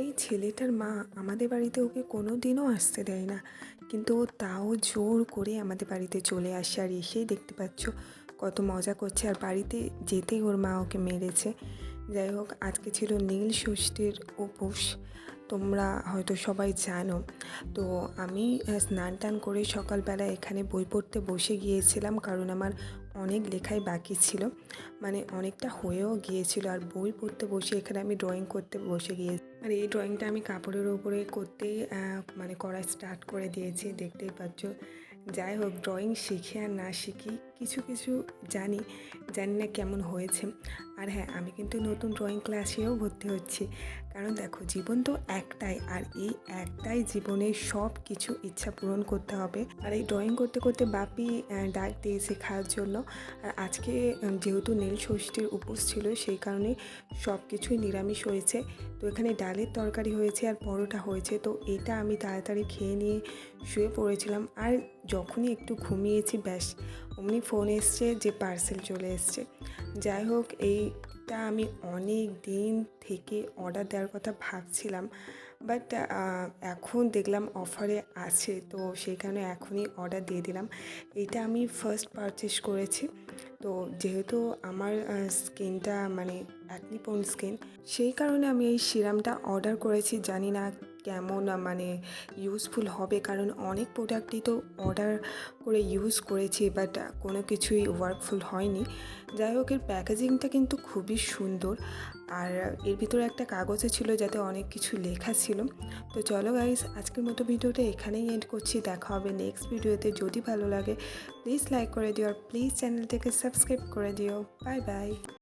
এই ছেলেটার মা আমাদের বাড়িতে ওকে কোনো দিনও আসতে দেয় না, কিন্তু ও তাও জোর করে আমাদের বাড়িতে চলে আসে। আর এসেই দেখতে পাচ্ছ কত মজা করছে, আর বাড়িতে যেতেই ওর মা ওকে মেরেছে। যাই হোক, আজকে ছিল নীল ষষ্ঠীর উপোস, তোমরা হয়তো সবাই জানো। তো আমি স্নান টান করে সকালবেলা এখানে বই পড়তে বসে গিয়েছিলাম, কারণ আমার অনেক লেখাই বাকি ছিল, মানে অনেকটা হয়েও গিয়েছিল। আর বই পড়তে বসে এখানে আমি ড্রয়িং করতে বসে গিয়েছি। আর এই ড্রয়িংটা আমি কাপড়ের ওপরে করতেই মানে করা স্টার্ট করে দিয়েছি, দেখতেই পাচ্ছ। যাই হোক, ড্রয়িং শিখে আর না শিখি কিছু কিছু জানি, জানি না কেমন হয়েছে। আর হ্যাঁ, আমি কিন্তু নতুন ড্রয়িং ক্লাসেও ভর্তি হচ্ছি, কারণ দেখো জীবন তো একটাই, আর এই একটাই জীবনে সব কিছু ইচ্ছা পূরণ করতে হবে। আর এই ড্রয়িং করতে করতে বাপি ডাক দিয়েছে খাওয়ার জন্য। আর আজকে যেহেতু নীল ষষ্ঠীর উপোস ছিল, সেই কারণে সব কিছুই নিরামিষ হয়েছে। তো এখানে ডালের তরকারি হয়েছে আর পরোটা হয়েছে, তো এটা আমি তাড়াতাড়ি খেয়ে নিয়ে শুয়ে পড়েছিলাম। আর যখনই একটু ঘুমিয়েছি, ব্যাস অমনি ফোন এসছে যে পার্সেল চলে এসছে। যাই হোক, এইটা আমি অনেক দিন থেকে অর্ডার দেওয়ার কথা ভাবছিলাম, বাট এখন দেখলাম অফারে আছে, তো সেই কারণে এখনই অর্ডার দিয়ে দিলাম। এটা আমি ফার্স্ট পারচেস করেছি। তো যেহেতু আমার স্কিনটা মানে অ্যাকনি প্রোন স্কিন, সেই কারণে আমি এই সিরামটা অর্ডার করেছি। জানি না কেমন মানে ইউজফুল হবে, কারণ অনেক প্রোডাক্টই তো অর্ডার করে ইউজ করেছি, বাট কোনো কিছুই ওয়ার্কফুল হয়নি। যাই হোক, এর প্যাকেজিংটা কিন্তু খুবই সুন্দর, আর এর ভিতরে একটা কাগজে ছিল যাতে অনেক কিছু লেখা ছিল। তো চলো গাইস, আজকের মতো ভিডিওটা এখানেই এন্ড করছি। দেখা হবে নেক্সট ভিডিওতে। যদি ভালো লাগে প্লিজ লাইক করে দিও, আর প্লিজ চ্যানেলটাকে সাবস্ক্রাইব করে দিও। Bye bye.